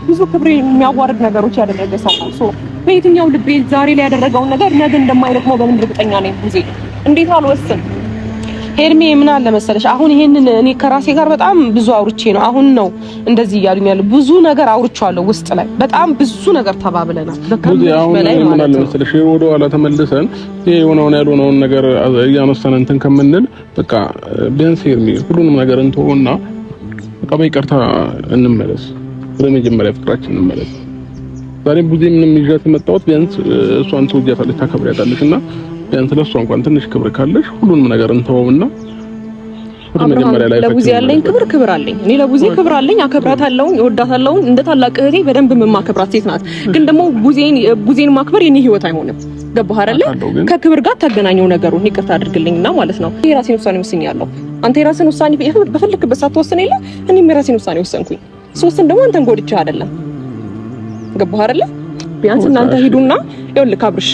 ብዙ ክብሬ የሚያዋርድ ነገሮች ያደረገ ሰው ነው። ሶ በየትኛው ልቤ ዛሬ ላይ ያደረገውን ነገር ነገ እንደማይረግመው በምን እርግጠኛ ነኝ? ጊዜ እንዴት አልወስን? ሄርሜ ምን አለ መሰለሽ አሁን ይሄንን እኔ ከራሴ ጋር በጣም ብዙ አውርቼ ነው አሁን ነው እንደዚህ እያሉኝ ያለው ብዙ ነገር አውርቻለሁ ውስጥ ላይ በጣም ብዙ ነገር ተባብለናል። በላይ ምን አለ መሰለሽ ወደ ኋላ ተመልሰን ይሄ የሆነውን ያልሆነውን ነገር እያነሳን እንትን ከምንል በቃ ቢያንስ ሄርሜ ሁሉንም ነገር እንተውና በቃ በይቅርታ እንመለስ፣ ወደ መጀመሪያ ፍቅራችን እንመለስ። ዛሬ ብዙ ምንም ይዣት መጣሁት ቢያንስ እሷን ትወጃታለሽ ታከብሪያታለሽና ቢያንስ ለሷ እንኳን ትንሽ ክብር ካለሽ ሁሉንም ነገር እንተውና ወደ መጀመሪያ ላይ ለቡዜ ያለኝ ክብር አለኝ። እኔ ለቡዜ ክብር አለኝ፣ አከብራታለሁ፣ እወዳታለሁ። እንደ ታላቅ እህቴ በደንብ የማከብራት ሴት ናት። ግን ደግሞ ቡዜን ማክበር የኔ ህይወት አይሆንም። ገባህ አይደለ? ከክብር ጋር ታገናኘው ነገሩን ይቅርታ አድርግልኝና ማለት ነው። የራሴን ውሳኔ ወስኛለሁ። አንተ የራስን ውሳኔ በፈለክበት ሳትወስን የለ እኔም የራሴን ውሳኔ ወሰንኩኝ። ሶስትን ደግሞ አንተን ጎድቼ አይደለም። ገባህ አይደለ? ቢያንስ እናንተ ሄዱና ይኸውልህ አብርሽ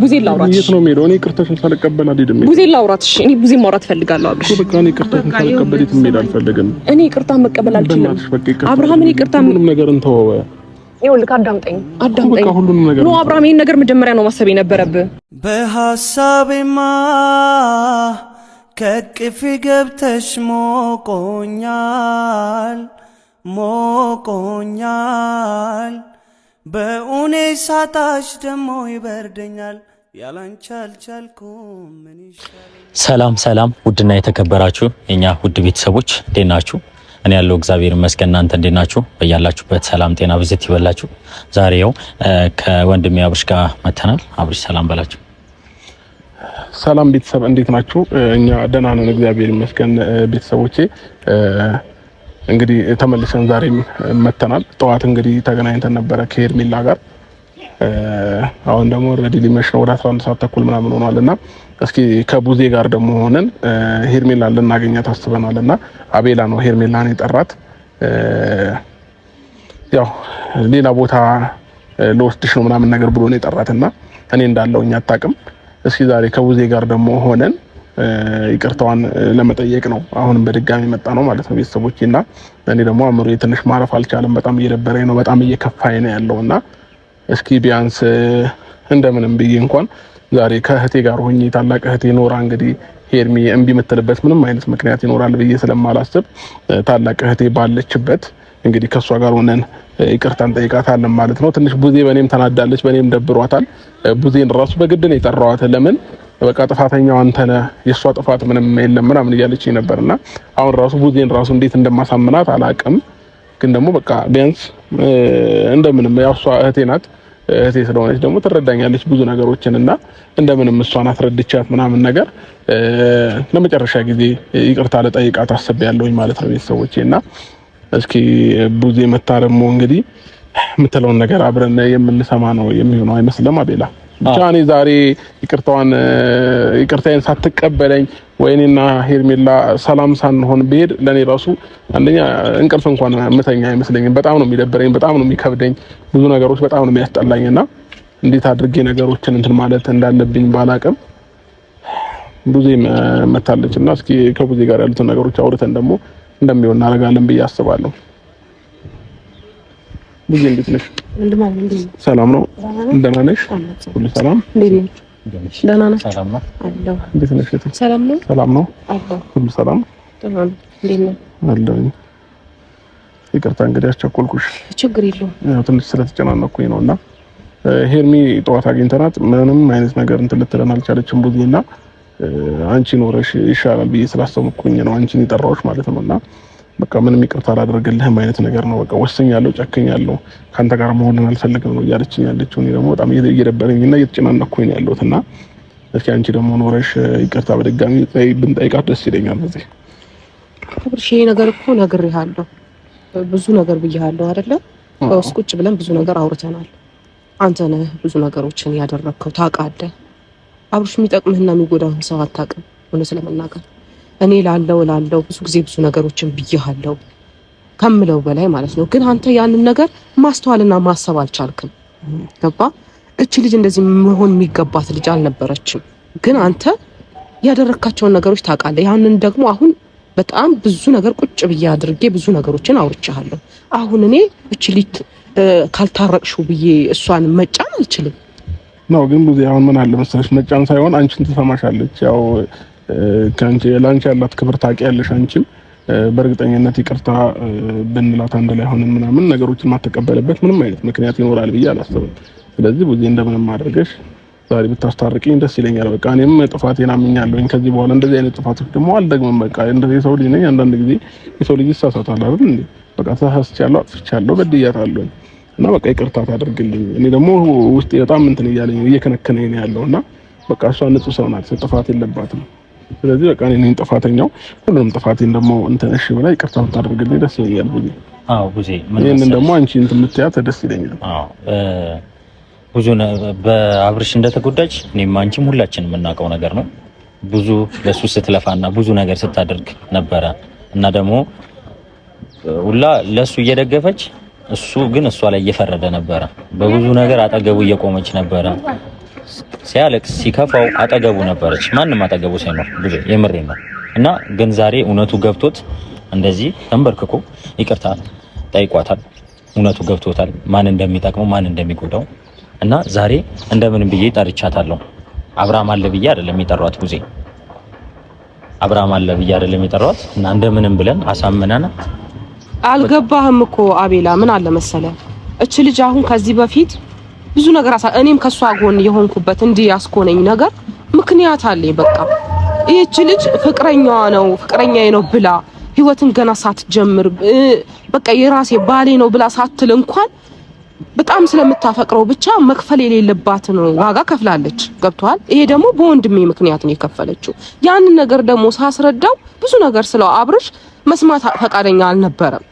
ቡዜን ላውራት። የት ነው የምሄደው? እኔ ይቅርታሽን ሳልቀበል አልሄድም። ቡዜን ላውራት። እሺ እኔ ቡዜን ማውራት ፈልጋለሁ አብርሽ። በቃ እኔ ይቅርታሽን ሳልቀበል የትም መሄድ አልፈልግም። እኔ ይቅርታ መቀበል አልችልም። አብርሃም እኔ ይቅርታ ሁሉንም ነገር እንተወው። ይኸውልህ አዳምጠኝ። ነው አብርሃም ይሄን ነገር መጀመሪያ ነው ማሰብ የነበረብህ። በሐሳቤማ ከቅፌ ገብተሽ ሞቆኛል በኡኔ ሳታሽ ደሞ ይበርደኛል ያላንቺ አልቻልኩም ምን ይሻላል። ሰላም ውድና የተከበራችሁ የኛ ውድ ቤተሰቦች እንዴት ናችሁ? እኔ ያለው እግዚአብሔር ይመስገን። እናንተ እንዴት ናችሁ? በያላችሁበት ሰላም ጤና ብዝት ይበላችሁ። ዛሬ ያው ከወንድሜ አብርሽ ጋር መተናል። አብርሽ ሰላም በላችሁ። ሰላም ቤተሰብ እንዴት ናችሁ? እኛ ደህና ነን እግዚአብሔር ይመስገን። ቤተሰቦቼ እንግዲህ ተመልሰን ዛሬም መተናል። ጠዋት እንግዲህ ተገናኝተን ነበረ ከሄርሜላ ጋር። አሁን ደግሞ ኦልሬዲ ሊመሽ ነው፣ ወደ 11 ሰዓት ተኩል ምናምን ሆኗልና እስኪ ከቡዜ ጋር ደግሞ ሆነን ሄርሜላን ልናገኛት አስበናልና አቤላ ነው ሄርሜላን የጠራት። ያው ሌላ ቦታ ለወስድሽ ነው ምናምን ነገር ብሎ ነው የጠራትና እኔ እንዳለውኝ አታውቅም። እስኪ ዛሬ ከቡዜ ጋር ደግሞ ሆነን ይቅርታዋን ለመጠየቅ ነው አሁንም በድጋሚ መጣ ነው ማለት ነው ቤተሰቦቼና እኔ ደግሞ አእምሮዬ ትንሽ ማረፍ አልቻለም። በጣም እየደበረኝ ነው፣ በጣም እየከፋኝ ነው ያለውና እስኪ ቢያንስ እንደምንም ብዬ እንኳን ዛሬ ከእህቴ ጋር ሆኜ ታላቅ እህቴ ኖራ እንግዲህ ሄርሚ እምቢ የምትልበት ምንም አይነት ምክንያት ይኖራል ብዬ ስለማላስብ ታላቅ እህቴ ባለችበት እንግዲህ ከሷ ጋር ሆነን ይቅርታን ጠይቃታለን ማለት ነው። ትንሽ ቡዜ በኔም ተናዳለች፣ በኔም ደብሯታል። ቡዜን ራሱ በግድ ነው የጠራዋት። ለምን በቃ ጥፋተኛው አንተ ነህ፣ የሷ ጥፋት ምንም የለም ምናምን እያለች ነበርና አሁን ራሱ ቡዜን ራሱ እንዴት እንደማሳምናት አላቅም። ግን ደግሞ በቃ ቢያንስ እንደምንም ያው እሷ እህቴ ናት፣ እህቴ ስለሆነች ደግሞ ትረዳኛለች ብዙ ነገሮችንና እንደምንም እሷን አስረድቻት ምናምን ነገር ለመጨረሻ ጊዜ ይቅርታ ለጠይቃት አስቤያለሁኝ ማለት ነው ቤተሰቦቼና እስኪ ቡዜ መታረሙ እንግዲህ የምትለውን ነገር አብረን የምንሰማ ነው የሚሆነው አይመስልም አቤላ? ብቻ እኔ ዛሬ ይቅርታዬን ሳትቀበለኝ ወይኔና ሄርሜላ ሰላም ሳንሆን ብሄድ ለኔ ራሱ አንደኛ እንቅልፍ እንኳን መተኛ አይመስለኝም። በጣም ነው የሚደብረኝ፣ በጣም ነው የሚከብደኝ፣ ብዙ ነገሮች በጣም ነው የሚያስጠላኝና እንዴት አድርጌ ነገሮችን እንትን ማለት እንዳለብኝ ባላቅም ቡዜ መታለችና እስኪ ከቡዜ ጋር ያሉትን ነገሮች አውርተን ደግሞ እንደሚሆን እናደርጋለን ብዬ አስባለሁ። ቡዜ እንዴት ነሽ? ሰላም ነው? ደህና ነሽ? ሁሉ ሰላም? ደህና ነሽ? ሰላም ነው? አለሁ። እንዴት ነሽ? ሰላም ነው? ሰላም ነው? አለሁ። ሁሉ ሰላም? ደህና ነው። እንዴት ነው? አለሁ። ይቅርታ እንግዲህ አስቸኮልኩሽ። ችግር የለውም። ያው ትንሽ ስለተጨናነኩኝ ነውና ሄርሚ ጠዋት አግኝተናት ምንም አይነት ነገር እንትን ልትለን አልቻለችም ቡዜና አንቺ ኖረሽ ይሻላል ብዬ ስላሰብኩኝ ነው አንቺን የጠራሁሽ ማለት ነውና በቃ ምንም ይቅርታ አላደርግልህም አይነት ነገር ነው። በቃ ወስኛለሁ፣ ጨክኛለሁ፣ ካንተ ጋር መሆንን አልፈልግም ነው እያለችኝ ያለችው። እኔ ደግሞ በጣም እየደበረኝና እየተጨናነኩኝ ነው ያለሁትና እስኪ አንቺ ደግሞ ኖረሽ ይቅርታ በድጋሚ ብንጠይቃት ደስ ይለኛል። በዚህ አብርሽ ይሄ ነገር እኮ ነግሬሃለሁ፣ ብዙ ነገር ብዬሃለሁ አይደለ? በውስጥ ቁጭ ብለን ብዙ ነገር አውርተናል። አንተ ነህ ብዙ ነገሮችን ያደረግከው ታውቃለህ። አብርሽ የሚጠቅምህና የሚጎዳህን ሰው አታውቅም። ሆነ ስለመናገር እኔ ላለው ብዙ ጊዜ ብዙ ነገሮችን ብዬሃለሁ ከምለው በላይ ማለት ነው። ግን አንተ ያንን ነገር ማስተዋልና ማሰብ አልቻልክም። ገባ? እቺ ልጅ እንደዚህ መሆን የሚገባት ልጅ አልነበረችም። ግን አንተ ያደረካቸውን ነገሮች ታውቃለህ። ያንን ደግሞ አሁን በጣም ብዙ ነገር ቁጭ ብዬ አድርጌ ብዙ ነገሮችን አውርቻለሁ። አሁን እኔ እቺ ልጅ ካልታረቅሽው ብዬ እሷን መጫን አልችልም ነው። ግን ብዙ አሁን ምን አለ መሰለሽ መጫን ሳይሆን አንቺን ትሰማሻለች። ያው ካንቺ ላንቺ ያላት ክብር ታውቂያለሽ። አንቺም በእርግጠኝነት ይቅርታ ብንላት አንድ ላይ ሆነን ምናምን ነገሮችን ማተቀበለበት ምንም አይነት ምክንያት ይኖራል ብዬ አላስብም። ስለዚህ ብዙ እንደምንም አድርገሽ ዛሬ ብታስታርቂኝ ደስ ይለኛል። በቃ እኔም ጥፋቴን አምኛለሁኝ። ከዚህ በኋላ እንደዚህ አይነት ጥፋቶች ደግሞ አልደግምም። በቃ እንደዚህ ሰው ልጅ ነኝ። አንዳንድ ጊዜ የሰው ልጅ ይሳሳታል አይደል እንዴ? በቃ ተሳስቻለሁ፣ አጥፍቻለሁ፣ በድያታለሁ እና በቃ ይቅርታ ታደርግልኝ። እኔ ደግሞ ውስጤ በጣም እንትን እያለኝ እየከነከነኝ ነው ያለውና በቃ እሷ ንጹህ ሰው ናት፣ ጥፋት የለባትም። ስለዚህ በቃ እኔ ነኝ ጥፋተኛው። ሁሉንም ጥፋቴን ደግሞ እንትን እሺ ብላ ይቅርታ ታደርግልኝ ደስ ይለኛል። ብዙ ብዙ ይሄንን ደግሞ አንቺ እንትን የምትያት ደስ ይለኛል። ብዙ በአብርሽ እንደተጎዳች እኔም አንቺም ሁላችንም የምናውቀው ነገር ነው። ብዙ ለሱ ስትለፋና ብዙ ነገር ስታደርግ ነበረ እና ደግሞ ሁላ ለሱ እየደገፈች እሱ ግን እሷ ላይ እየፈረደ ነበረ። በብዙ ነገር አጠገቡ እየቆመች ነበረ። ሲያለቅስ ሲከፋው አጠገቡ ነበረች። ማንም አጠገቡ ሳይኖር ብዙ የምሬ ነው እና ግን ዛሬ እውነቱ ገብቶት እንደዚህ ተንበርክኮ ይቅርታ ጠይቋታል። እውነቱ ገብቶታል፣ ማን እንደሚጠቅመው ማን እንደሚጎዳው እና ዛሬ እንደምንም ብዬ ጠርቻታለሁ። አብርሃም አለ ብዬ አይደለም የጠሯት ብዙ አብርሃም አለ ብዬ አይደለም የጠሯት እና እንደምንም ብለን አሳመናና አልገባህም እኮ አቤላ፣ ምን አለ መሰለ እች ልጅ አሁን ከዚህ በፊት ብዙ ነገር እኔም ከሷ ጎን የሆንኩበት እንዲህ ያስኮነኝ ነገር ምክንያት አለኝ። በቃ ይህች ልጅ ፍቅረኛዬ ነው ብላ ህይወትን ገና ሳትጀምር በቃ የራሴ ባሌ ነው ብላ ሳትል እንኳን በጣም ስለምታፈቅረው ብቻ መክፈል የሌለባትን ዋጋ ከፍላለች። ገብቷል? ይሄ ደግሞ በወንድሜ ምክንያት ነው የከፈለችው። ያንን ነገር ደግሞ ሳስረዳው ብዙ ነገር ስለው አብርሽ መስማት ፈቃደኛ አልነበረም።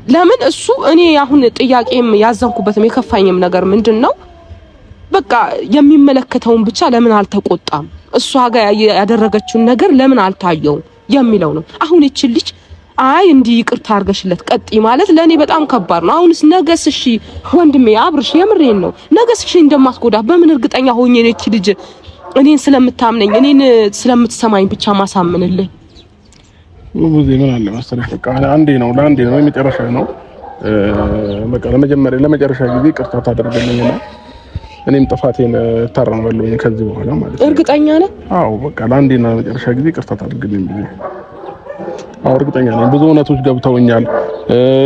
ለምን እሱ እኔ አሁን ጥያቄም ያዘንኩበትም የከፋኝም ነገር ምንድነው በቃ የሚመለከተውን ብቻ ለምን አልተቆጣም፣ እሷ ጋር ያደረገችውን ነገር ለምን አልታየውም የሚለው ነው። አሁን እቺ ልጅ አይ እንዲህ ይቅርታ አድርገሽለት ቀጥ ማለት ለኔ በጣም ከባድ ነው። አሁንስ ነገስ እሺ ወንድሜ አብርሽ የምሬን ነው ነገስ እሺ እንደማስጎዳ በምን እርግጠኛ ሆኜ ነው እቺ ልጅ እኔን ስለምታምነኝ እኔን ስለምትሰማኝ ብቻ ማሳምንልኝ? ብዙ ምን አለ መሰለሽ በቃ አንዴ ነው የመጨረሻ ነው። በቃ ለመጨረሻ ጊዜ ይቅርታ ታደርግልኝና እኔም ጥፋቴን ታረማለሁ ከዚህ በኋላ ማለት ነው። እርግጠኛ ነህ? አዎ በቃ ለአንዴና ለመጨረሻ ጊዜ ይቅርታ ታደርግልኝ ብዬ አዎ እርግጠኛ ነኝ። ብዙ እውነቶች ገብተውኛል።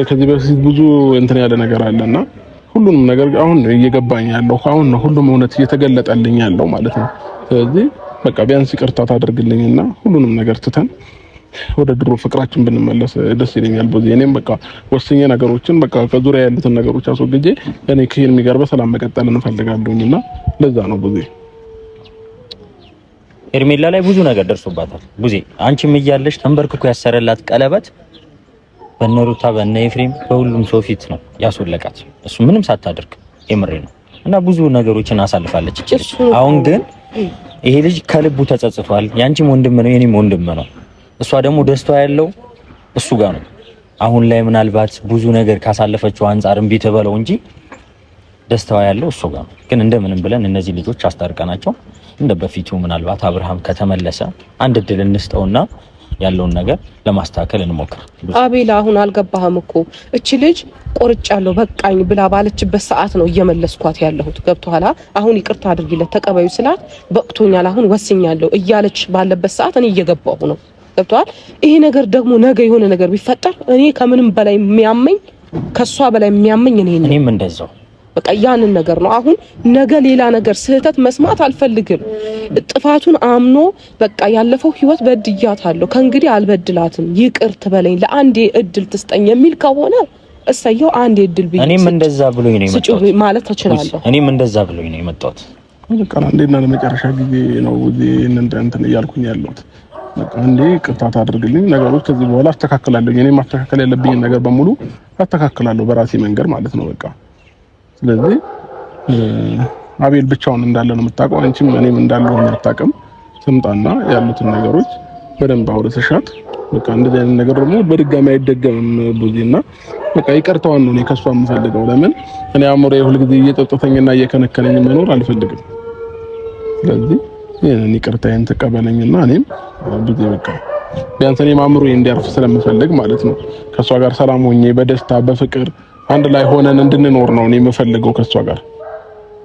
ከዚህ በፊት ብዙ እንትን ያለ ነገር አለና ሁሉንም ነገር አሁን እየገባኝ ያለው አሁን ነው ሁሉም እውነት እየተገለጠልኝ ያለው ማለት ነው። ስለዚህ በቃ ቢያንስ ይቅርታ ታደርግልኝና ሁሉንም ነገር ትተን ወደ ድሮ ፍቅራችን ብንመለስ ደስ ይለኛል። ብዙ እኔም በቃ ወስኜ ነገሮችን በቃ ከዙሪያ ያሉትን ነገሮች አስወግጄ እኔ ከሄን የሚገር በሰላም መቀጠል እንፈልጋለሁኝና ለዛ ነው ብዙ ኤርሜላ ላይ ብዙ ነገር ደርሶባታል። ብዙ አንቺም እያለሽ ተንበርክኮ ያሰረላት ቀለበት በነሩታ በነ ኤፍሬም በሁሉም ሰው ፊት ነው ያስወለቃት። እሱ ምንም ሳታደርግ የምሬ ነው እና ብዙ ነገሮችን አሳልፋለች እቺ። አሁን ግን ይሄ ልጅ ከልቡ ተጸጽቷል። ያንቺም ወንድም ነው የኔም ወንድም ነው። እሷ ደግሞ ደስታዋ ያለው እሱ ጋር ነው። አሁን ላይ ምናልባት ብዙ ነገር ካሳለፈችው አንፃርም ቢተበለው እንጂ ደስታዋ ያለው እሱ ጋር ነው። ግን እንደምንም ብለን እነዚህ ልጆች አስታርቀናቸው እንደ በፊቱ ምናልባት አብርሃም ከተመለሰ አንድ እድል እንስጠውና ያለውን ነገር ለማስተካከል እንሞክር። አቤላ አሁን አልገባህም እኮ እቺ ልጅ ቆርጫለሁ በቃኝ ብላ ባለችበት ሰዓት ነው እየመለስኳት ያለሁት። ገብቶሃል? አሁን ይቅርታ አድርጊለት ተቀበዩ ስላት በቅቶኛል አሁን ወስኛለሁ እያለች ባለበት ሰዓት እኔ እየገባሁ ነው። ገብቶሃል? ይሄ ነገር ደግሞ ነገ የሆነ ነገር ቢፈጠር እኔ ከምንም በላይ የሚያመኝ ከሷ በላይ የሚያመኝ እኔም እንደዛው በቃ ያንን ነገር ነው። አሁን ነገ ሌላ ነገር ስህተት መስማት አልፈልግም። ጥፋቱን አምኖ በቃ ያለፈው ህይወት በድያታለሁ ከእንግዲህ አልበድላትም ይቅር ትበለኝ ለአንዴ እድል ትስጠኝ የሚል ከሆነ እሰየው አንዴ እድል ብዬ እኔም እንደዛ ብሎኝ ነው የመጣሁት ማለት እችላለሁ። እኔም እንደዛ ብሎኝ ነው የመጣሁት። በቃ አንዴና ለመጨረሻ ጊዜ ነው እዚህ እንትን እያልኩኝ ያለሁት። በቃ አንዴ ይቅርታ ታደርግልኝ፣ ነገሮች ከዚህ በኋላ አስተካክላለሁ። እኔም ማስተካከል ያለብኝ ነገር በሙሉ አስተካክላለሁ በራሴ መንገድ ማለት ነው በቃ። ስለዚህ አቤል ብቻውን እንዳለ ነው የምታውቀው፣ አንቺም እኔም እንዳለው ነው የምታውቀው። ትምጣና ያሉትን ነገሮች በደንብ አውርተሻት በቃ እንደዚህ አይነት ነገር ደግሞ በድጋሚ አይደገምም ቡዚና በቃ ይቅርታዋን ነው እኔ ከሷ የምፈልገው። ለምን እኔ አእምሮዬ ሁሉ ጊዜ እየጠጠተኝና እየከነከነኝ መኖር አልፈልግም። ስለዚህ ይሄን ይቅርታዬን ተቀበለኝና እኔም ቡዚ በቃ ቢያንስ እኔም አእምሮዬ እንዲያርፍ ስለምፈልግ ማለት ነው ከሷ ጋር ሰላም ሆኜ በደስታ በፍቅር አንድ ላይ ሆነን እንድንኖር ነው እኔ የምፈልገው ከሷ ጋር።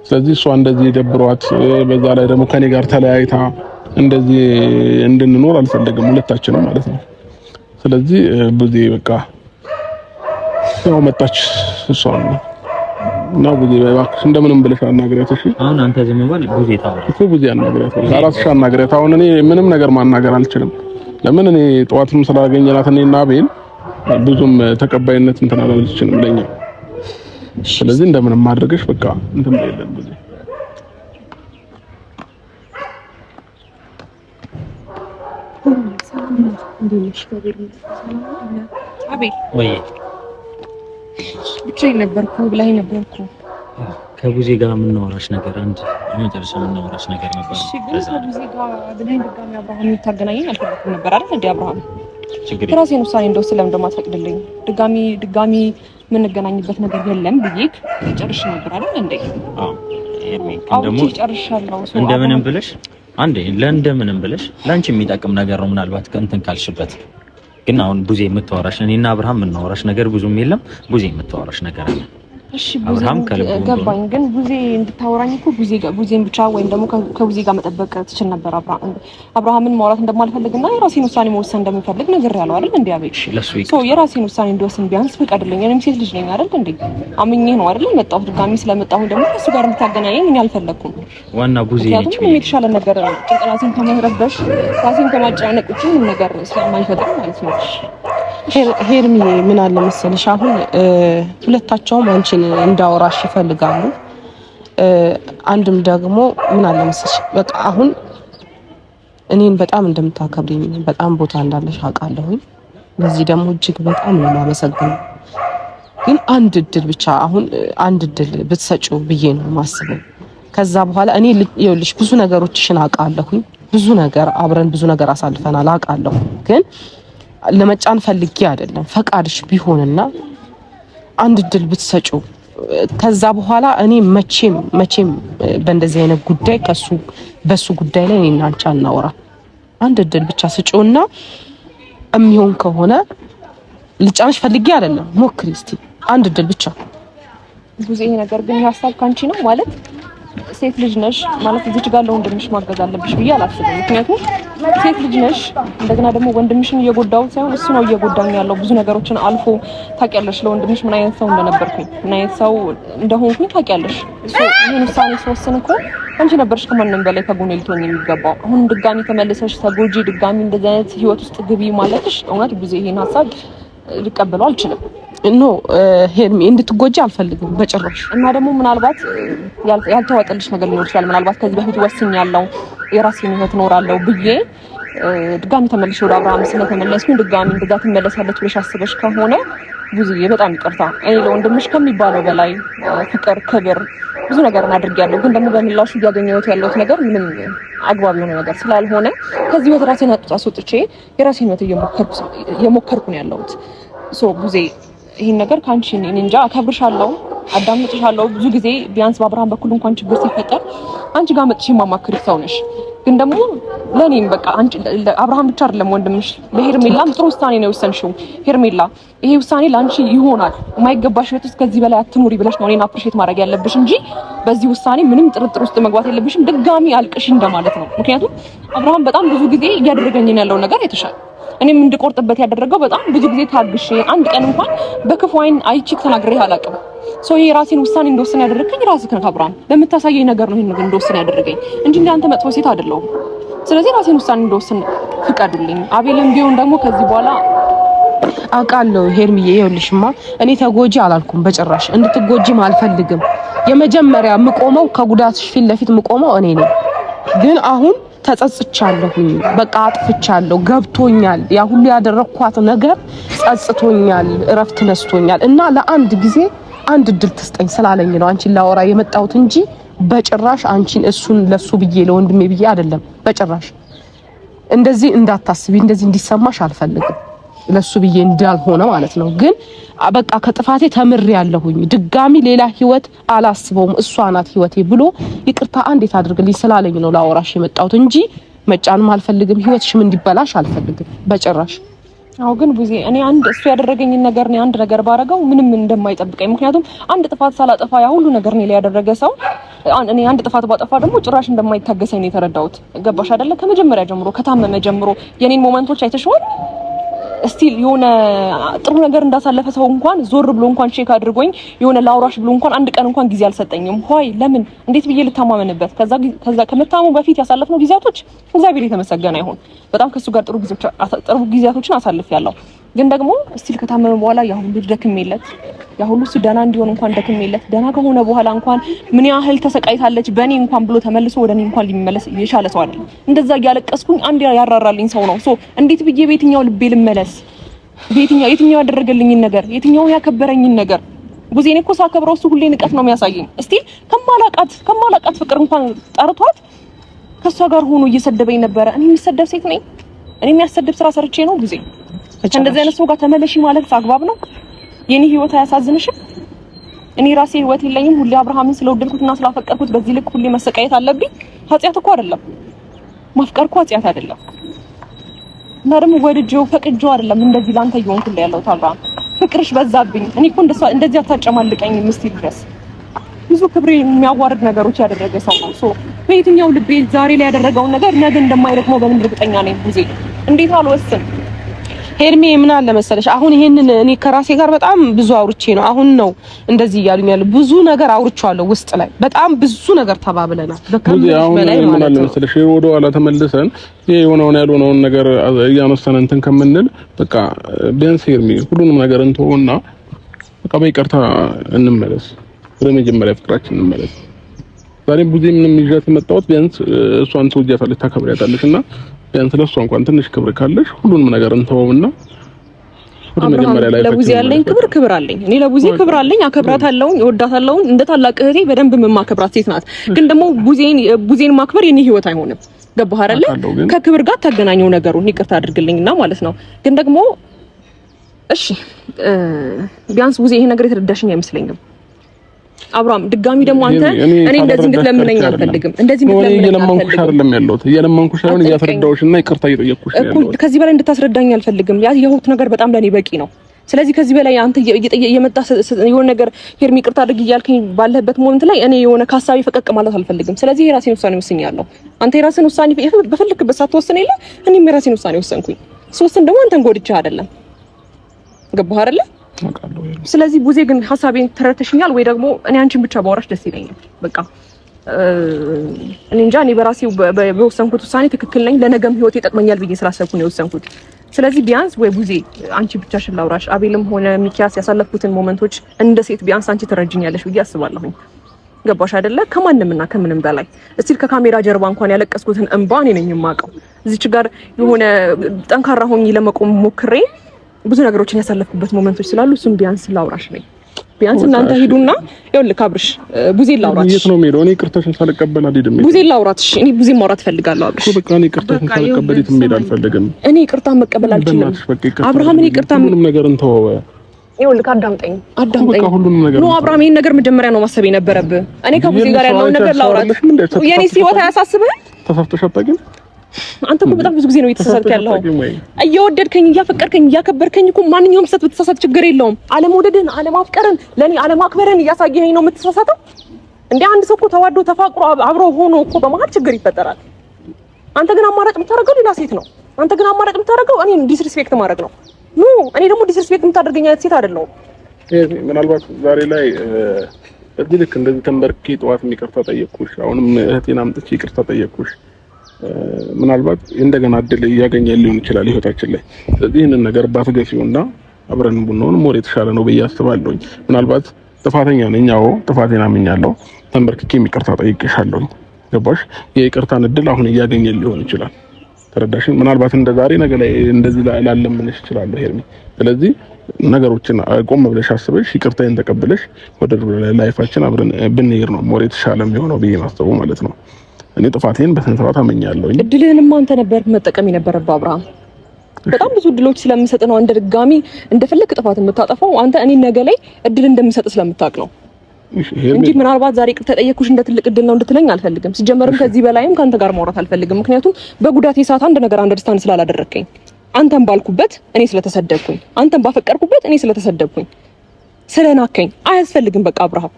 ስለዚህ እሷ እንደዚህ ደብሯት በዛ ላይ ደግሞ ከኔ ጋር ተለያይታ እንደዚህ እንድንኖር አልፈልግም ሁለታችንም ማለት ነው። ስለዚህ ብዙ በቃ ያው መጣች እሷ ነው ብዙ እባክሽ እንደምንም ብለሽ አናግሪያት። እሺ አሁን አንተ ዝም ብለህ ብዙ ታወራ እኮ ብዙ አናግሪያት፣ አራስሽ አናግሪያት። አሁን እኔ ምንም ነገር ማናገር አልችልም። ለምን እኔ ጠዋትም ስላገኘናት እኔና አቤል ብዙም ተቀባይነት እንትን አላለችንም ለኛ። ስለዚህ እንደምንም ማድረግሽ በቃ እንትን በየለም ብዙ አቤል ወይ ብቻዬን ነበርኩ ብላኝ ነበርኩ። ከቡዜ ጋር የምናወራሽ ነገር አንድ የመጨረሻ የምናወራሽ ነገር ነበር። እሺ ግን ከቡዜ ጋር ብለኝ ድጋሚ አብርሃም ታገናኘኝ አልፈለኩም ነበር አይደል እንዴ? አብርሃም የራሴን ውሳኔ እንደወስን ለምን እንደማትፈቅድልኝ ድጋሚ የምንገናኝበት ነገር የለም ብዬሽ ጨርሽ ነበር አይደል እንዴ? አዎ ደግሞ ጨርሻለሁ። እንደምንም ብለሽ አንዴ ለእንደምንም ብለሽ ላንቺ የሚጠቅም ነገር ነው ምናልባት ከእንትን ካልሽበት። ግን አሁን ቡዜ የምታወራሽ እኔና አብርሃም የምናወራሽ ነገር ብዙም የለም። ቡዜ የምታወራሽ ነገር አለ። እሺ አብርሃም ገባኝ። ግን ቡዜ እንድታወራኝ እኮ ቡዜን ብቻ ወይም ደግሞ ከቡዜ ጋር መጠበቅ ትችል ነበር። አብርሃምን ማውራት እንደማልፈልግና የራሴን ውሳኔ መወሰን እንደምፈልግ ነግሬያለሁ አይደል እንዴ? አቤት የራሴን ውሳኔ እንድወስን ቢያንስ ፍቀድልኝ። እኔም ሴት ልጅ ነኝ አይደል እንዴ? አምኜ ነው አይደል የመጣሁት። ድጋሚ ስለመጣሁ ደግሞ ከሱ ጋር እንድታገናኘኝ እኔ አልፈለኩም። ዋና ቡዜ ነች። ምንም የተሻለ ነገር ጭንቅላቴን ከመረበሽ ራሴን ከማጨናነቅ ውጪ ምንም ነገር ስለማይፈጥር ማለት ነው። ሄርሚ ምን አለ መሰለሽ አሁን ሁለታቸውም አንቺን እንዳወራሽ ይፈልጋሉ። አንድም ደግሞ ምን አለ መሰለሽ በቃ አሁን እኔን በጣም እንደምታከብሪኝ በጣም ቦታ እንዳለሽ አውቃለሁኝ። ለዚህ ደግሞ እጅግ በጣም ነው የማመሰግነው። ግን አንድ እድል ብቻ አሁን አንድ እድል ብትሰጪው ብዬ ነው የማስበው። ከዛ በኋላ እኔ ይኸውልሽ ብዙ ነገሮችሽን አውቃለሁኝ። ብዙ ነገር አብረን ብዙ ነገር አሳልፈናል አውቃለሁ። ግን ለመጫን ፈልጌ አይደለም ፈቃድሽ ቢሆንና አንድ እድል ብትሰጪው ከዛ በኋላ እኔ መቼም በእንደዚህ አይነት ጉዳይ በሱ ጉዳይ ላይ እኔና አንቺ አናወራ። አንድ እድል ብቻ ስጪውና የሚሆን ከሆነ ልጫንሽ ፈልጌ አይደለም ሞክሪ እስቲ አንድ እድል ብቻ። ብዙ ይሄ ነገር ግን ሀሳብ ካንቺ ነው ማለት ሴት ልጅ ነሽ ማለት እዚህ ጋር ለወንድምሽ ማገዝ አለብሽ ብዬ አላስብም። ምክንያቱም ሴት ልጅ ነሽ እንደገና ደግሞ ወንድምሽን እየጎዳው ሳይሆን እሱ ነው እየጎዳኝ ያለው ብዙ ነገሮችን አልፎ ታውቂያለሽ። ለወንድምሽ ምን አይነት ሰው እንደነበርኩኝ ምን አይነት ሰው እንደሆንኩኝ ታውቂያለሽ። ይሄን ውሳኔ ስወስን እኮ አንቺ ነበርሽ ከማንም በላይ ከጎኔ ልትሆኚ የሚገባው። አሁን ድጋሚ ተመልሰሽ ተጎጂ ድጋሚ እንደዚህ አይነት ህይወት ውስጥ ግቢ ማለትሽ እውነት ብዙ ይሄን ሀሳብ ልቀበለው አልችልም። ኖ ሄርሚ እንድትጎጂ አልፈልግም በጭራሽ። እና ደግሞ ምናልባት ያልተዋጠልሽ ነገር ሊኖር ይችላል። ምናልባት ከዚህ በፊት ወስኛለሁ የራሴን ህይወት እኖራለሁ ብዬ ድጋሚ ተመልሼ ወደ አብርሃም ስለተመለስኩኝ ድጋሚ እንደዛ ትመለሳለች ብለሽ አስበሽ ከሆነ ብዙዬ በጣም ይቅርታ። እኔ ለወንድምሽ ከሚባለው በላይ ፍቅር፣ ክብር ብዙ ነገር አድርጌያለሁ። ግን ደግሞ በምላሹ እያገኘሁት ያለሁት ነገር ምንም አግባብ የሆነ ነገር ስላልሆነ ከዚህ ወደ ራሴን አስወጥቼ የራሴን ህይወት እየሞከርኩ ነው ያለሁት። ብዙ ይሄን ነገር ካንቺ እኔ እንጃ አከብርሻለሁ፣ አዳምጥሻለሁ። ብዙ ጊዜ ቢያንስ በአብርሃም በኩል እንኳን ችግር ሲፈጠር አንቺ ጋር መጥቼ ማማክሪ ሰው ነሽ። ግን ደግሞ ለኔም በቃ አንቺ አብርሃም ብቻ አይደለም ወንድምሽ ለሄርሜላም ጥሩ ውሳኔ ነው የወሰንሽው። ሄርሜላ ይሄ ውሳኔ ላንቺ ይሆናል የማይገባሽ ህይወት ውስጥ ከዚህ በላይ አትኑሪ ብለሽ ነው እኔን አፕሪሼት ማድረግ ያለብሽ እንጂ በዚህ ውሳኔ ምንም ጥርጥር ውስጥ መግባት የለብሽም። ድጋሚ አልቅሽ እንደማለት ነው። ምክንያቱም አብርሃም በጣም ብዙ ጊዜ እያደረገኝ ያለው ነገር የተሻለ እኔም እንድቆርጥበት ያደረገው በጣም ብዙ ጊዜ ታግሼ አንድ ቀን እንኳን በክፉ አይን አይቼክ ተናግሬ አላውቅም። ይሄ ራሴን ውሳኔ እንደወሰን ያደረገኝ ራስህ ነህ አብርሃም። ለምታሳየኝ ነገር ነው ይሄን ነገር እንደወሰን ያደረገኝ እንጂ እንዳንተ መጥፎ ሴት አይደለሁም። ስለዚህ ራሴን ውሳኔ እንደወሰን ፍቀዱልኝ። አቤልም ቢሆን ደግሞ ከዚህ በኋላ አውቃለሁ ሄርሚዬ፣ ይኸውልሽማ እኔ ተጎጂ አላልኩም በጭራሽ። እንድትጎጂም አልፈልግም። የመጀመሪያ የምቆመው ከጉዳትሽ ፊት ለፊት የምቆመው እኔ ነኝ። ግን አሁን ተጸጽቻለሁኝ። በቃ አጥፍቻለሁ፣ ገብቶኛል። ያ ሁሉ ያደረኳት ነገር ጸጽቶኛል፣ እረፍት ነስቶኛል። እና ለአንድ ጊዜ አንድ እድል ትስጠኝ ስላለኝ ነው አንቺን ላወራ የመጣሁት እንጂ በጭራሽ አንቺን እሱን ለሱ ብዬ ለወንድሜ ብዬ አይደለም። በጭራሽ እንደዚህ እንዳታስቢ፣ እንደዚህ እንዲሰማሽ አልፈልግም። ለሱ ብዬ እንዳልሆነ ማለት ነው። ግን በቃ ከጥፋቴ ተምሬያለሁኝ። ድጋሚ ሌላ ህይወት አላስበውም። እሷ ናት ህይወቴ ብሎ ይቅርታ አንዴት አድርግልኝ ስላለኝ ነው ላወራሽ የመጣሁት እንጂ መጫንም አልፈልግም። ህይወትሽም እንዲበላሽ አልፈልግም በጭራሽ። አው ግን ቡዜ እኔ አንድ እሱ ያደረገኝን ነገር ነው አንድ ነገር ባረጋው ምንም እንደማይጠብቀኝ ምክንያቱም አንድ ጥፋት ሳላጠፋ ያ ሁሉ ነገር ነው ያደረገ ሰው እኔ አንድ ጥፋት ባጠፋ ደግሞ ጭራሽ እንደማይታገሰኝ ነው የተረዳሁት። ገባሽ አይደለ? ከመጀመሪያ ጀምሮ ከታመመ ጀምሮ የኔን ሞመንቶች አይተሽዋል። ስቲል የሆነ ጥሩ ነገር እንዳሳለፈ ሰው እንኳን ዞር ብሎ እንኳን ቼክ አድርጎኝ የሆነ ላውራሽ ብሎ እንኳን አንድ ቀን እንኳን ጊዜ አልሰጠኝም። ሆይ ለምን እንዴት ብዬ ልታማመንበት? ከዛ ከመታመሙ በፊት ያሳለፍነው ጊዜያቶች እግዚአብሔር የተመሰገነ ይሁን። በጣም ከሱ ጋር ጥሩ ጊዜያቶችን አሳልፌያለሁ። ግን ደግሞ ስቲል ከታመመ በኋላ ያ ሁሉ ደክሜለት ያ ሁሉ ደህና እንዲሆን እንኳን ደክሜለት ደህና ከሆነ በኋላ እንኳን ምን ያህል ተሰቃይታለች በእኔ እንኳን ብሎ ተመልሶ ወደኔ እንኳን ሊመለስ የቻለ ሰው አይደለም። እንደዛ ያለቀስኩኝ አንድ ያራራልኝ ሰው ነው። ሶ እንዴት ብዬ በየትኛው ልቤ ልመለስ? የትኛው ያደረገልኝን ነገር የትኛው ያከበረኝን ነገር ቡዜኔ እኮ ሳከብረው እሱ ሁሌ ንቀት ነው የሚያሳየኝ። እስቲ ከማላቃት ፍቅር እንኳን ጠርቷት ከሷ ጋር ሆኖ እየሰደበኝ ነበረ። እኔ የሚሰደብ ሴት ነኝ? እኔ የሚያሰድብ ስራ ሰርቼ ነው ቡዜ? እንደዚህ አይነት ሰው ጋር ተመለሺ ማለት አግባብ ነው? የኔ ህይወት አያሳዝንሽም? እኔ ራሴ ህይወት የለኝም? ሁሌ አብርሃምን ስለወደድኩትና ስላፈቀርኩት በዚህ ልክ ሁሌ መሰቃየት አለብኝ? ኃጢያት እኮ አይደለም ማፍቀር እኮ ኃጢያት አይደለም። እና ደግሞ ወድጄው ፈቅጄው አይደለም እንደዚህ ላንተ እየሆንኩልህ ያለው አብርሃም። ፍቅርሽ በዛብኝ። እኔ እኮ እንደዚህ አታጨማልቀኝም እስቲ ድረስ ብዙ ክብሬ የሚያዋርድ ነገሮች ያደረገ ሰው ነው። ሶ በየትኛው ልቤ ዛሬ ላይ ያደረገውን ነገር ነገ እንደማይረግመው በምን እርግጠኛ ነኝ ቡዜ? እንዴት አልወስን? ሄርሜ ምን አለ መሰለሽ አሁን ይሄንን እኔ ከራሴ ጋር በጣም ብዙ አውርቼ ነው አሁን ነው እንደዚህ እያሉኝ ያለው። ብዙ ነገር አውርቻለሁ ውስጥ ላይ በጣም ብዙ ነገር ተባብለናል። በከምሽ በላይ ማለት ነው። ምን አለ መሰለሽ ወደ ኋላ ተመልሰን ይሄ የሆነውን ያልሆነውን ነገር እያነሳን እንትን ከምንል በቃ ቢያንስ ሄርሜ ሁሉንም ነገር እንተውና በቃ በይቅርታ እንመለስ። ወደ መጀመሪያ ፍቅራችን እንመለስ። ዛሬ ቡዜ ምንም ይዣት የመጣሁት ቢያንስ እሷን ትወጃታለሽ ታከብሪያታለሽና ቢያንስ ለሷ እንኳን ትንሽ ክብር ካለሽ ሁሉንም ነገር እንተውና ወደ መጀመሪያ ላይ ለቡዜ ያለኝ ክብር አለኝ። እኔ ለቡዜ ክብር አለኝ፣ አከብራታለሁ፣ እወዳታለሁ። እንደ ታላቅ እህቴ በደንብ የማከብራት ሴት ናት። ግን ደግሞ ቡዜን ማክበር የኔ ህይወት አይሆንም። ገባህ አይደለ? ከክብር ጋር ታገናኘው ነገሩን ይቅርታ አድርግልኝና ማለት ነው። ግን ደግሞ እሺ ቢያንስ ቡዜ ይሄ ነገር የተረዳሽኝ አይመስለኝም። አብርሃም ድጋሚ ደግሞ አንተ እኔ እንደዚህ እንድትለምነኝ አልፈልግም። እንደዚህ እንድትለምነኝ አልፈልግም። እየለመንኩሽ ሳይሆን እያስረዳሁሽና ይቅርታ እየጠየቅኩሽ ነው። ከዚህ በላይ እንድታስረዳኝ አልፈልግም። ያ የሆት ነገር በጣም ለኔ በቂ ነው። ስለዚህ ከዚህ በላይ አንተ እየመጣ የሆነ ነገር ሄርሚ ይቅርታ አድርግ እያልከኝ ባለበት ሞመንት ላይ እኔ የሆነ ከሀሳቤ ፈቀቅ ማለት አልፈልግም። ስለዚህ የራሴን ውሳኔ ወስኛለሁ። አንተ የራስን ውሳኔ በፈለክበት ሳትወስን የለ እኔም የራሴን ውሳኔ ወሰንኩኝ። ሶስትን ደግሞ አንተን ጎድቼ አይደለም። ገባህ አይደለ? ስለዚህ ቡዜ ግን ሐሳቤን ተረተሽኛል ወይ ደግሞ እኔ አንቺን ብቻ ባወራሽ ደስ ይለኛል። በቃ እኔ እንጃ እኔ በራሴው በወሰንኩት ውሳኔ ትክክል ነኝ፣ ለነገም ህይወት ይጠቅመኛል ብዬ ስላሰብኩ ነው የወሰንኩት። ስለዚህ ቢያንስ ወይ ቡዜ አንቺ ብቻሽን ላውራሽ፣ አቤልም ሆነ ሚኪያስ ያሳለፉትን ሞመንቶች እንደ ሴት ቢያንስ አንቺ ትረጅኛለሽ ብዬ አስባለሁኝ። ገባሽ አይደለ? ከማንምና ከምንም በላይ እስቲል ከካሜራ ጀርባ እንኳን ያለቀስኩትን እንባ እኔ ነኝ የማውቀው። እዚች ጋር የሆነ ጠንካራ ሆኜ ለመቆም ሞክሬ ብዙ ነገሮችን ያሳለፍኩበት ሞመንቶች ስላሉ እሱም ቢያንስ ላውራሽ ነኝ። ቢያንስ እናንተ ሂዱና ይኸውልህ አብርሽ ቡዜ ላውራሽ። የት ነው የምሄደው? እኔ ይቅርታሽን ሳልቀበል አልሄድም። ቡዜ ላውራሽ። እኔ ቡዜ ማውራት ፈልጋለሁ አብርሽ። በቃ እኔ ይቅርታሽን ሳልቀበል የትም መሄድ አልፈልግም። እኔ ይቅርታ መቀበል አልችልም አብርሃም። እኔ ይቅርታ ሁሉንም ነገር እንተወው። ይኸውልህ አዳምጠኝ። ነው አብርሃም፣ ይሄን ነገር መጀመሪያ ነው ማሰብ የነበረብህ። እኔ ከቡዜ ጋር ያለውን ነገር ላውራሽ። የኔስ ህይወት አያሳስብህም? ተሳስተሽ አታውቂም? አንተ እኮ በጣም ብዙ ጊዜ ነው የተሳሳትክ ያለው። እየወደድከኝ እያፈቀርከኝ እያከበርከኝ እኮ ማንኛውም ሰት ብትሳሳት ችግር የለውም። አለመውደድን አለማፍቀርን ለኔ አለማክበርን እያሳየኸኝ ነው የምትሳሳተው። እንደ አንድ ሰው እኮ ተዋዶ ተፋቅሮ አብሮ ሆኖ እኮ በመሀል ችግር ይፈጠራል። አንተ ግን አማራጭ የምታደርገው ሌላ ሴት ነው። አንተ ግን አማራጭ የምታደርገው እኔን ዲስሪስፔክት ማድረግ ነው። እኔ ደግሞ ዲስሪስፔክት የምታደርገኝ አይነት ሴት አይደለሁም። ምናልባት ዛሬ ላይ እዚህ ልክ እንደዚህ ተንበርኬ ጠዋት ይቅርታ ጠየቅኩሽ፣ አሁንም እህቴን አምጥቼ ይቅርታ ጠየቅኩሽ። ምናልባት እንደገና እድል እያገኘ ሊሆን ይችላል ህይወታችን ላይ። ስለዚህ ይህንን ነገር ባትገፊውና አብረን ቡናውን ሞር የተሻለ ነው ብዬ አስባለሁ። ምናልባት ጥፋተኛ ነኝ፣ አዎ ጥፋቴን አምኛለሁ። ተንበርክኬ ይቅርታ ጠይቄሻለሁ። ገባሽ? የይቅርታን እድል አሁን እያገኘ ሊሆን ይችላል። ተረዳሽኝ? ምናልባት እንደዛሬ ነገ ላይ እንደዚህ ላለምንሽ ይችላል ሄርሚ። ስለዚህ ነገሮችን ቆም ብለሽ አስበሽ ይቅርታዬን ተቀብለሽ ወደ ላይፋችን አብረን ብንሄድ ነው ሞር የተሻለ የሚሆነው ብዬ ማስበው ማለት ነው። እኔ ጥፋቴን በስነ ስርዓት አመኛለሁ። እድልህንም አንተ ነበር መጠቀም የነበረብህ አብርሃም። በጣም ብዙ እድሎች ስለምሰጥ ነው እንደ ድጋሚ እንደፈለክ ጥፋት የምታጠፋው። አንተ እኔ ነገ ላይ እድል እንደምሰጥ ስለምታውቅ ነው እንጂ ምናልባት ዛሬ ይቅርታ ጠየቅኩሽ እንደ ትልቅ እድል ነው እንድትለኝ አልፈልግም። ሲጀመርም ከዚህ በላይም ካንተ ጋር ማውራት አልፈልግም። ምክንያቱም በጉዳቴ ሰዓት አንድ ነገር አንደርስታንድ ስላላደረከኝ አንተን ባልኩበት እኔ ስለተሰደብኩኝ፣ አንተን ባፈቀርኩበት እኔ ስለተሰደብኩኝ ስለናከኝ አያስፈልግም። በቃ አብርሃም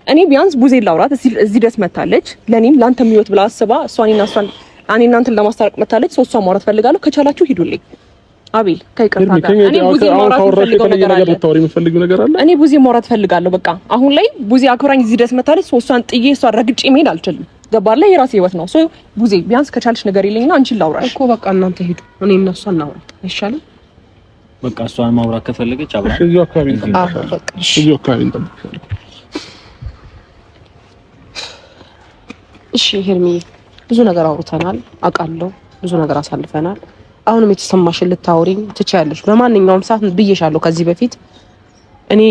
እኔ ቢያንስ ቡዜ ላውራት እዚህ ድረስ መታለች። ለኔም ላንተም ህይወት ብላ አስባ እኔና አንተን ለማስታረቅ መታለች። ሶስቷ ማውራት ፈልጋለሁ። ከቻላችሁ ሂዱልኝ። አቤል ከይቅርታ ጋር እኔ ቡዜ ማውራት ፈልጋለሁ። እኔ ቡዜ ማውራት ፈልጋለሁ። በቃ አሁን ላይ ቡዜ አክብራኝ እዚህ ድረስ መታለች። ሶስቷን ጥዬ እሷን ረግጬ መሄድ አልችልም። ገባለ? የራሴ ህይወት ነው። ቡዜ ቢያንስ ከቻልሽ ነገር የለኝና አንቺን ላውራሽ እኮ በቃ እናንተ ሂዱ። እኔ እና እሷ እናውራ አይሻልም? በቃ እሷን ማውራት ከፈለገች አብራ እዚሁ አካባቢ እንጠብቅሻለን። እሺ ሄርሚ፣ ብዙ ነገር አውርተናል፣ አውቃለሁ። ብዙ ነገር አሳልፈናል። አሁንም የተሰማሽን ልታወሪኝ ትችያለሽ። በማንኛውም ሰዓት ብዬሻለሁ ከዚህ በፊት እኔ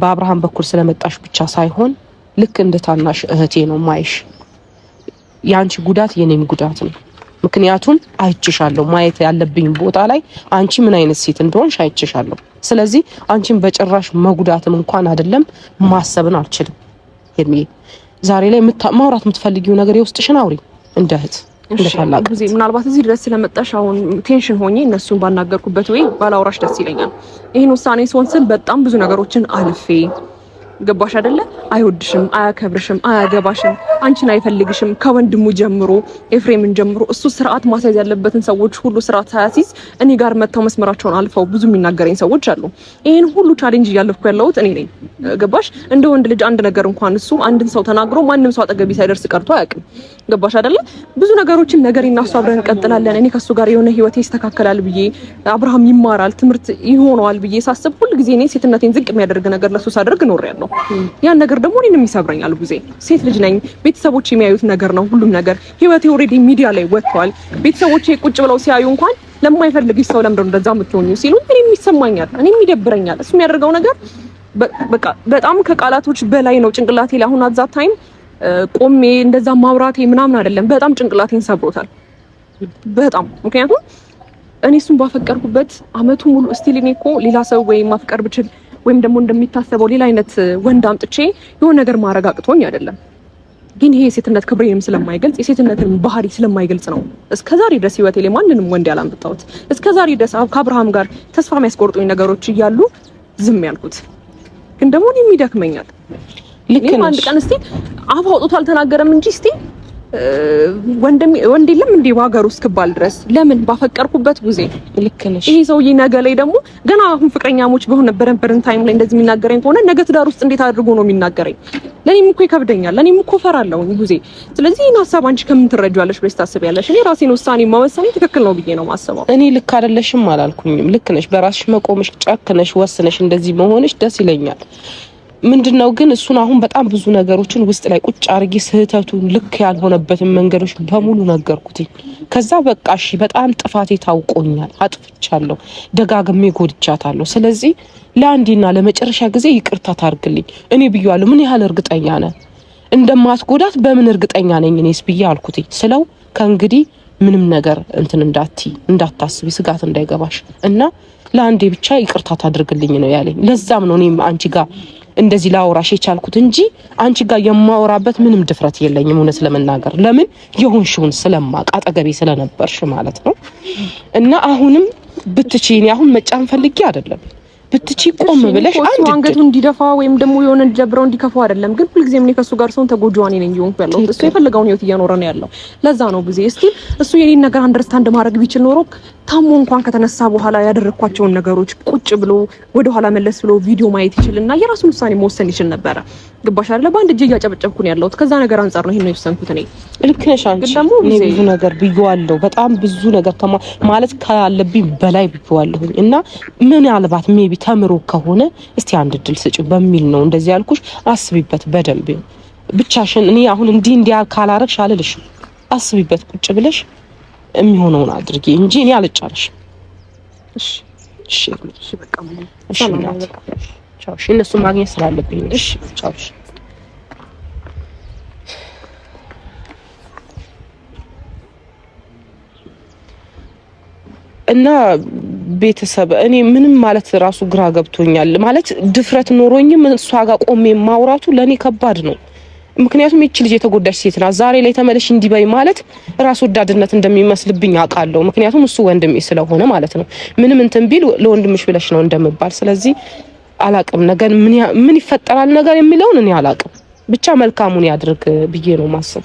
በአብርሃም በኩል ስለመጣሽ ብቻ ሳይሆን ልክ እንደ ታናሽ እህቴ ነው ማይሽ። ያንቺ ጉዳት የኔም ጉዳት ነው። ምክንያቱም አይችሻለሁ። ማየት ያለብኝ ቦታ ላይ አንቺ ምን አይነት ሴት እንደሆንሽ አይችሻለሁ። ስለዚህ አንቺን በጭራሽ መጉዳትም እንኳን አይደለም ማሰብን አልችልም። ሄርሚ ዛሬ ላይ ማውራት የምትፈልጊው ነገር የውስጥሽን አውሪ እንደ እህት እንደታላቅ ጊዜ ምናልባት እዚህ ድረስ ስለመጣሽ አሁን ቴንሽን ሆኜ እነሱን ባናገርኩበት ወይ ባላውራሽ ደስ ይለኛል። ይሄን ውሳኔ ሲሆን ስል በጣም ብዙ ነገሮችን አልፌ ገባሽ አይደለ? አይወድሽም፣ አያከብርሽም፣ አያገባሽም፣ አንቺን አይፈልግሽም። ከወንድሙ ጀምሮ ኤፍሬምን ጀምሮ እሱ ስርዓት ማስያዝ ያለበትን ሰዎች ሁሉ ስርዓት ሳያሲዝ እኔ ጋር መተው መስመራቸውን አልፈው ብዙ የሚናገረኝ ሰዎች አሉ። ይሄን ሁሉ ቻሌንጅ እያለፍኩ ያለሁት እኔ ነኝ። ገባሽ? እንደ ወንድ ልጅ አንድ ነገር እንኳን እሱ አንድን ሰው ተናግሮ ማንም ሰው አጠገቢ ሳይደርስ ቀርቶ አያውቅም። ገባሽ አይደለ? ብዙ ነገሮችን ነገር እና እሱ አብረን እንቀጥላለን። እኔ ከሱ ጋር የሆነ ህይወቴ ይስተካከላል ብዬ አብርሃም ይማራል ትምህርት ይሆነዋል ብዬ ሳስብ ሁሉ ጊዜ እኔ ሴትነቴን ዝቅ የሚያደርግ ነገር ለሱ ሳደርግ ኖሬያለሁ። ያን ነገር ደግሞ እኔንም ይሰብረኛል። ቡዜ ሴት ልጅ ነኝ። ቤተሰቦቼ የሚያዩት ነገር ነው ሁሉም ነገር። ህይወቴ ኦሬዲ ሚዲያ ላይ ወጥቷል። ቤተሰቦቼ ቁጭ ብለው ሲያዩ እንኳን ለማይፈልግሽ ሰው ለምንድነው እንደዛ የምትሆኚ ሲሉ እኔም ይሰማኛል፣ እኔም ይደብረኛል። እሱ የሚያደርገው ነገር በቃ በጣም ከቃላቶች በላይ ነው። ጭንቅላቴ ላይ አሁን አዛ ታይም ቆሜ እንደዛ ማውራቴ ምናምን አይደለም፣ በጣም ጭንቅላቴን ሰብሮታል በጣም። ምክንያቱም እኔ እሱን ባፈቀርኩበት አመቱ ሙሉ እስቲል እኔ እኮ ሌላ ሰው ወይም ማፍቀር ብችል ወይም ደግሞ እንደሚታሰበው ሌላ አይነት ወንድ አምጥቼ የሆነ ነገር ማረግ አቅቶኝ አይደለም። ግን ይሄ የሴትነት ክብሬንም ስለማይገልጽ የሴትነትን ባህሪ ስለማይገልጽ ነው እስከዛሬ ድረስ ህይወቴ ላይ ማንንም ወንድ ያላመጣሁት። እስከዛሬ ድረስ ከአብርሃም ጋር ተስፋ የሚያስቆርጡኝ ነገሮች እያሉ ዝም ያልኩት። ግን ደግሞ እኔም ይደክመኛል። ልክ ነው። አንድ ቀን እስቲ አፍ አውጥቶ አልተናገረም እንጂ እስቲ ወንድ የለም እንዴ ዋገሩ እስክባል ድረስ ለምን ባፈቀርኩበት ጊዜ ልክ ነሽ። ይሄ ሰውዬ ነገ ላይ ደግሞ ገና አሁን ፍቅረኛሞች በነበረን ታይም ላይ እንደዚህ የሚናገረኝ ከሆነ ነገ ትዳር ውስጥ እንዴት አድርጎ ነው የሚናገረኝ? ለኔም እኮ ይከብደኛል፣ ለኔም እኮ ፈራለሁ ጊዜ። ስለዚህ ይሄን ሐሳብ አንቺ ከምን ትረጃለሽ ብለሽ ታስቢያለሽ? እኔ ራሴን ውሳኔ መወሰኔ ትክክል ነው ብዬ ነው ማስበው። እኔ ልክ አይደለሽም አላልኩኝም። ልክ ነሽ። በራስሽ መቆምሽ፣ ጨክነሽ ወስነሽ እንደዚህ መሆንሽ ደስ ይለኛል። ምንድነው ግን እሱን አሁን በጣም ብዙ ነገሮችን ውስጥ ላይ ቁጭ አርጊ ስህተቱን ልክ ያልሆነበትን መንገዶች በሙሉ ነገርኩት። ከዛ በቃ እሺ በጣም ጥፋቴ ታውቆኛል፣ አጥፍቻለሁ፣ ደጋግሜ ጎድቻታለሁ። ስለዚህ ለአንዴና ለመጨረሻ ጊዜ ይቅርታ ታርግልኝ። እኔ ብያለሁ። ምን ያህል እርግጠኛ ነህ እንደማትጎዳት? በምን እርግጠኛ ነኝ እኔስ ብዬ አልኩት። ስለው ከእንግዲህ ምንም ነገር እንዳታስቢ፣ ስጋት እንዳይገባሽ እና ለአንዴ ብቻ ይቅርታ ታድርግልኝ ነው ያለኝ። ለዛም ነው እኔም አንቺ ጋር እንደዚህ ላወራሽ የቻልኩት እንጂ አንቺ ጋር የማወራበት ምንም ድፍረት የለኝም እውነት ለመናገር። ለምን የሆንሽውን ስለማቅ አጠገቤ ስለነበርሽ ማለት ነው። እና አሁንም ብትቺ አሁን መጫን ፈልጌ አይደለም። ብትቺ ቆም ብለሽ አንገቱ እንዲደፋ ወይም ደግሞ የሆነ እንዲጀብረው እንዲከፋው አይደለም። ግን ሁልጊዜም እኔ ከሱ ጋር ሰውን ተጎጆዋኔ ነኝ ይሆን ያለው እሱ የፈለገውን ህይወት እየኖረ ነው ያለው። ለዛ ነው ጊዜ እስቲ እሱ የኔን ነገር አንደርስታንድ ማድረግ ቢችል ኖሮ ታሞ እንኳን ከተነሳ በኋላ ያደረኳቸውን ነገሮች ቁጭ ብሎ ወደ ኋላ መለስ ብሎ ቪዲዮ ማየት ይችላልና የራሱን ውሳኔ መወሰን ይችል ነበር። ግባሽ አይደለ? በአንድ እጄ እያጨበጨብኩ ነው ያለሁት። ከዛ ነገር አንፃር ነው ይሄን ነው የወሰንኩት እኔ። ልክ ነሽ አንቺ። እኔ ብዙ ነገር ብዬዋለሁ፣ በጣም ብዙ ነገር ማለት ካለብኝ በላይ ብዬዋለሁ። እና ምን ያልባት ሜቢ ተምሮ ከሆነ እስቲ አንድ እድል ስጪው በሚል ነው እንደዚህ ያልኩሽ። አስቢበት በደንብ ብቻሽን። እኔ አሁን እንዲህ ካላረግሽ አልልሽም። አስቢበት ቁጭ ብለሽ የሚሆነውን አድርጊ እንጂ እኔ አልጫለሽ። እሺ እሺ እሺ በቃ እሺ ቻው። እሺ እነሱ ማግኘት ስላለብኝ እሺ ቻው። እሺ እና ቤተሰብ እኔ ምንም ማለት ራሱ ግራ ገብቶኛል። ማለት ድፍረት ኖሮኝም እሷ ጋር ቆሜ ማውራቱ ለኔ ከባድ ነው። ምክንያቱም እቺ ልጅ የተጎዳች ሴት ናት። ዛሬ ላይ ተመለሽ እንዲበይ ማለት ራስ ወዳድነት እንደሚመስልብኝ አውቃለሁ። ምክንያቱም እሱ ወንድሜ ስለሆነ ማለት ነው። ምንም እንትን ቢል ለወንድምሽ ብለሽ ነው እንደምባል። ስለዚህ አላቅም ነገር ምን ይፈጠራል ነገር የሚለውን እኔ አላቅም። ብቻ መልካሙን ያድርግ ብዬ ነው ማስብ።